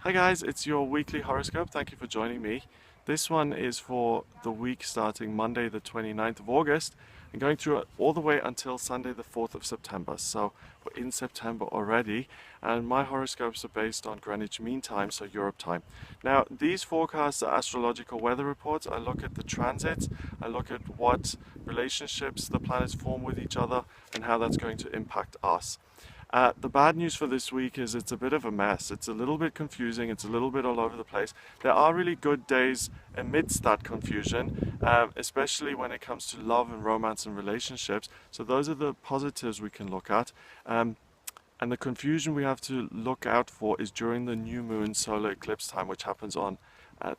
Hi guys, it's your weekly horoscope. Thank you for joining me. This one is for the week starting Monday the 29th of August and going through it all the way until Sunday the 4th of September. So we're in September already, and my horoscopes are based on Greenwich Mean Time, so Europe time. Now, these forecasts are astrological weather reports. I look at the transits, I look at what relationships the planets form with each other and how that's going to impact us. The bad news for this week is it's a bit of a mess. It's a little bit confusing. It's a little bit all over the place. There are really good days amidst that confusion, especially when it comes to love and romance and relationships. So those are the positives we can look at. And the confusion we have to look out for is during the new moon solar eclipse time, which happens on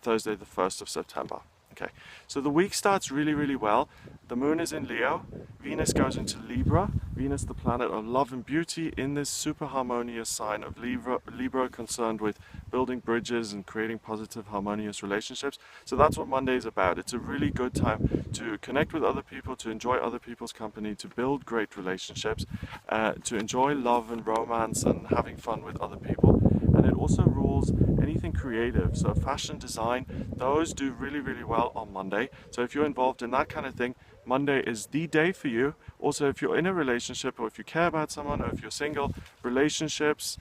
Thursday, the 1st of September. Okay, so the week starts really, really well. The moon is in Leo, Venus goes into Libra, Venus, the planet of love and beauty, in this super harmonious sign of Libra concerned with building bridges and creating positive, harmonious relationships. So that's what Monday is about. It's a really good time to connect with other people, to enjoy other people's company, to build great relationships, to enjoy love and romance and having fun with other people. And it also rules anything creative. So fashion, design, those do really, really well on Monday. So if you're involved in that kind of thing, Monday is the day for you. Also, if you're in a relationship or if you care about someone or if you're single, relationships,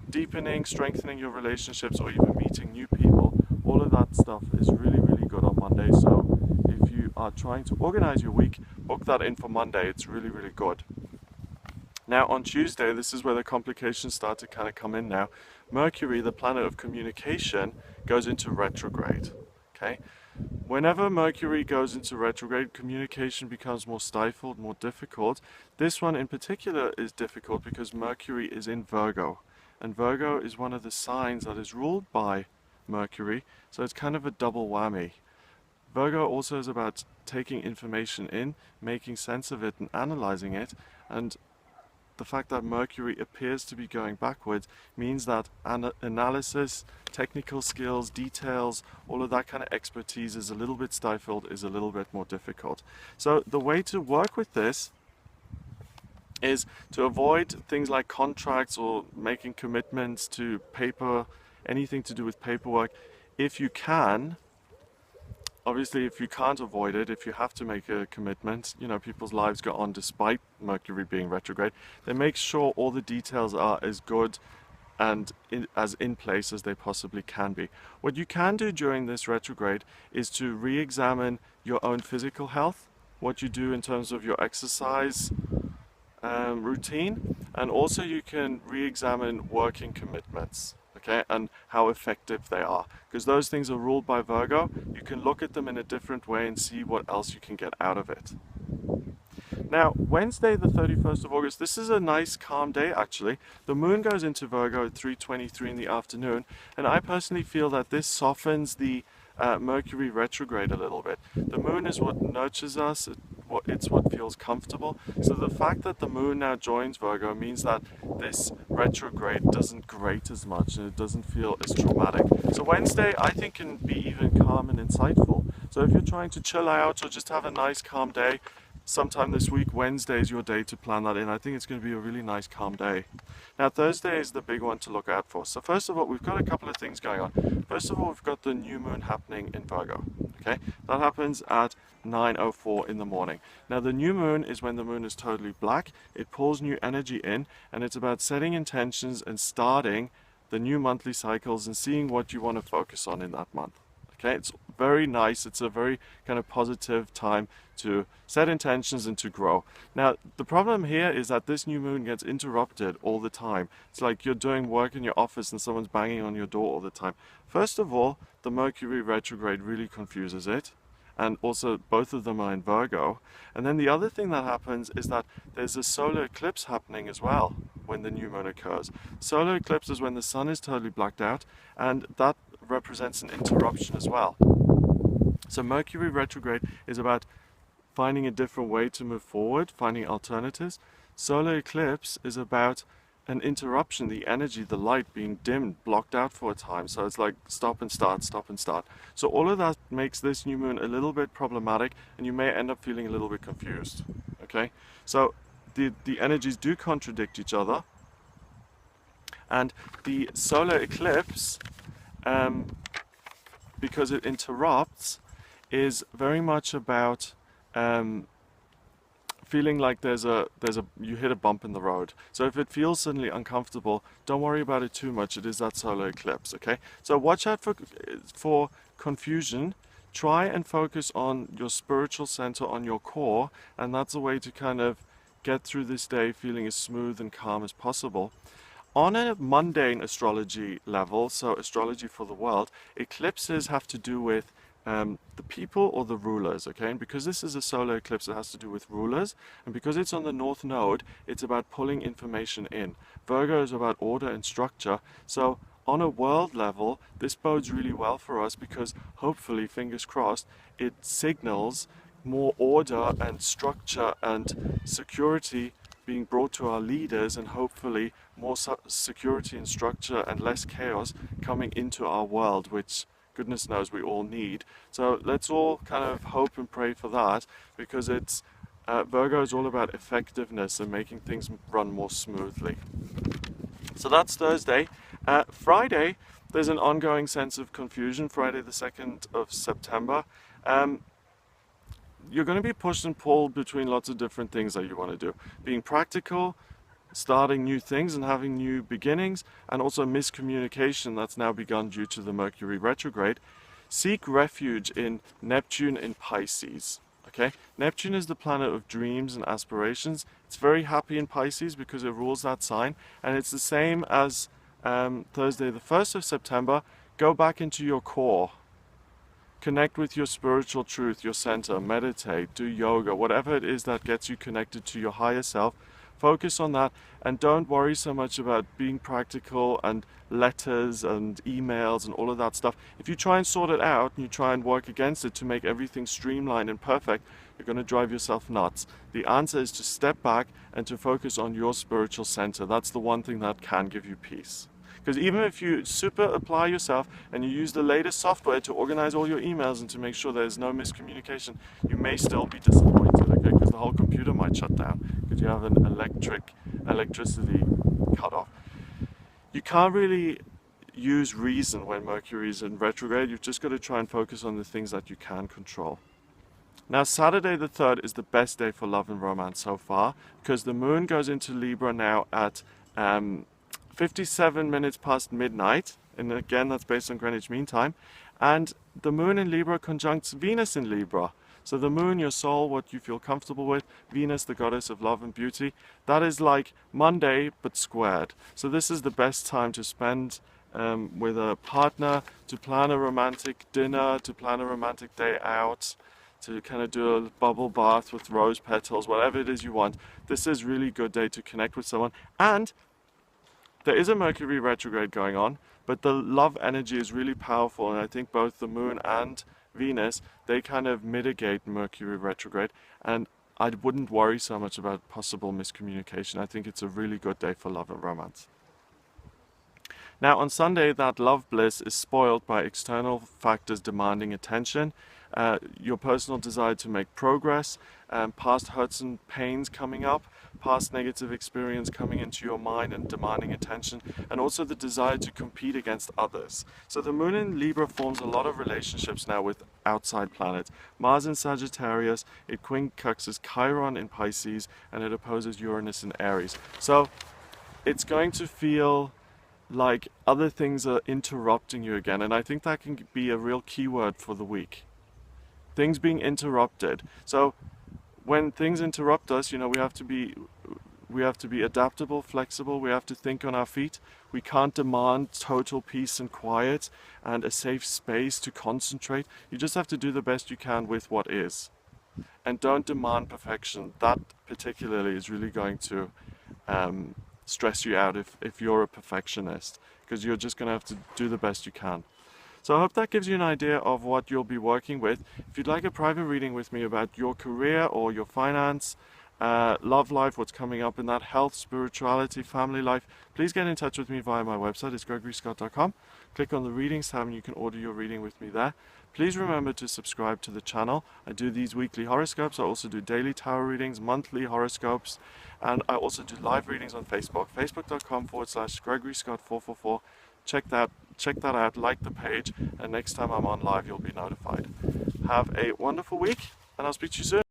deepening, strengthening your relationships or even meeting new people, all of that stuff is really, really good on Monday. So if you are trying to organize your week, book that in for Monday. It's really, really good. Now on Tuesday, this is where the complications start to kind of come in now. Mercury, the planet of communication, goes into retrograde. Okay? Whenever Mercury goes into retrograde, communication becomes more stifled, more difficult. This one in particular is difficult because Mercury is in Virgo. And Virgo is one of the signs that is ruled by Mercury, so it's kind of a double whammy. Virgo also is about taking information in, making sense of it and analyzing it, and the fact that Mercury appears to be going backwards means that analysis, technical skills, details, all of that kind of expertise is a little bit stifled, is a little bit more difficult. So the way to work with this is to avoid things like contracts or making commitments to paper, anything to do with paperwork. If you can, obviously, if you can't avoid it, if you have to make a commitment, people's lives go on despite Mercury being retrograde, then make sure all the details are as good and as in place as they possibly can be. What you can do during this retrograde is to re-examine your own physical health, what you do in terms of your exercise routine, and also you can re-examine working commitments. Okay, and how effective they are, because those things are ruled by Virgo. You can look at them in a different way and see what else you can get out of it. Now, Wednesday, the 31st of August, this is a nice calm day actually. The moon goes into Virgo at 3:23 in the afternoon, and I personally feel that this softens the Mercury retrograde a little bit. The moon is what nurtures us, it's what feels comfortable. So the fact that the moon now joins Virgo means that this retrograde doesn't grate as much and it doesn't feel as traumatic. So Wednesday, I think, can be even calm and insightful. So if you're trying to chill out or just have a nice calm day, sometime this week, Wednesday is your day to plan that in. I think it's going to be a really nice calm day. Now Thursday is the big one to look out for. So first of all, we've got a couple of things going on. First of all, we've got the new moon happening in Virgo. Okay, that happens at 9:04 in the morning. Now the new moon is when the moon is totally black. It pulls new energy in, and it's about setting intentions and starting the new monthly cycles and seeing what you want to focus on in that month. Okay, it's very nice. It's a very kind of positive time to set intentions and to grow. Now, the problem here is that this new moon gets interrupted all the time. It's like you're doing work in your office and someone's banging on your door all the time. First of all, the Mercury retrograde really confuses it. And also both of them are in Virgo. And then the other thing that happens is that there's a solar eclipse happening as well when the new moon occurs. Solar eclipse is when the sun is totally blacked out, and that represents an interruption as well. So Mercury retrograde is about finding a different way to move forward, finding alternatives. Solar eclipse is about an interruption, the energy, the light being dimmed, blocked out for a time. So it's like stop and start, stop and start. So all of that makes this new moon a little bit problematic, and you may end up feeling a little bit confused. Okay, so the energies do contradict each other. And the solar eclipse, because it interrupts, is very much about feeling like you hit a bump in the road. So if it feels suddenly uncomfortable, don't worry about it too much. It is that solar eclipse, okay? So watch out for confusion. Try and focus on your spiritual center, on your core, and that's a way to kind of get through this day feeling as smooth and calm as possible. On a mundane astrology level, so astrology for the world, eclipses have to do with the people or the rulers, okay? And because this is a solar eclipse, it has to do with rulers. And because it's on the North Node, it's about pulling information in. Virgo is about order and structure. So on a world level, this bodes really well for us because hopefully, fingers crossed, it signals more order and structure and security being brought to our leaders, and hopefully more security and structure and less chaos coming into our world, which goodness knows we all need. So let's all kind of hope and pray for that, because it's Virgo is all about effectiveness and making things run more smoothly. So that's Thursday. Friday, there's an ongoing sense of confusion. Friday the 2nd of September. You're going to be pushed and pulled between lots of different things that you want to do. Being practical, starting new things and having new beginnings, and also miscommunication that's now begun due to the Mercury retrograde. Seek refuge in Neptune in Pisces. Okay, Neptune is the planet of dreams and aspirations. It's very happy in Pisces because it rules that sign, and it's the same as Thursday the 1st of September. Go back into your core. Connect with your spiritual truth, your center, meditate, do yoga, whatever it is that gets you connected to your higher self. Focus on that, and don't worry so much about being practical and letters and emails and all of that stuff. If you try and sort it out and you try and work against it to make everything streamlined and perfect, you're going to drive yourself nuts. The answer is to step back and to focus on your spiritual center. That's the one thing that can give you peace. Because even if you super apply yourself and you use the latest software to organize all your emails and to make sure there's no miscommunication, you may still be disappointed, okay? Because the whole computer might shut down because you have an electricity cut off. You can't really use reason when Mercury is in retrograde. You've just got to try and focus on the things that you can control. Now, Saturday the 3rd is the best day for love and romance so far, because the moon goes into Libra now at 57 minutes past midnight, and again that's based on Greenwich Mean Time, and the moon in Libra conjuncts Venus in Libra. So the moon, your soul, what you feel comfortable with, Venus, the goddess of love and beauty, that is like Monday but squared. So this is the best time to spend with a partner, to plan a romantic dinner, to plan a romantic day out, to kind of do a bubble bath with rose petals, whatever it is you want. This is really good day to connect with someone. And there is a Mercury retrograde going on, but the love energy is really powerful, and I think both the moon and Venus, they kind of mitigate Mercury retrograde, and I wouldn't worry so much about possible miscommunication. I think it's a really good day for love and romance. Now on Sunday, that love bliss is spoiled by external factors demanding attention, your personal desire to make progress, past hurts and pains coming up, past negative experience coming into your mind and demanding attention, and also the desire to compete against others. So the moon in Libra forms a lot of relationships now with outside planets. Mars in Sagittarius, it quincunxes Chiron in Pisces, and it opposes Uranus in Aries. So it's going to feel like other things are interrupting you again, and I think that can be a real keyword for the week. Things being interrupted. So when things interrupt us, we have to be adaptable, flexible. We have to think on our feet. We can't demand total peace and quiet and a safe space to concentrate. You just have to do the best you can with what is, and don't demand perfection. That particularly is really going to stress you out if you're a perfectionist, because you're just going to have to do the best you can. So I hope that gives you an idea of what you'll be working with. If you'd like a private reading with me about your career or your finance, love life, what's coming up in that, health, spirituality, family life, please get in touch with me via my website. It's gregoryscott.com. Click on the readings tab and you can order your reading with me there. Please remember to subscribe to the channel. I do these weekly horoscopes. I also do daily tarot readings, monthly horoscopes, and I also do live readings on Facebook. Facebook.com/GregoryScott444. Check that out, like the page, and next time I'm on live you'll be notified. Have a wonderful week, and I'll speak to you soon.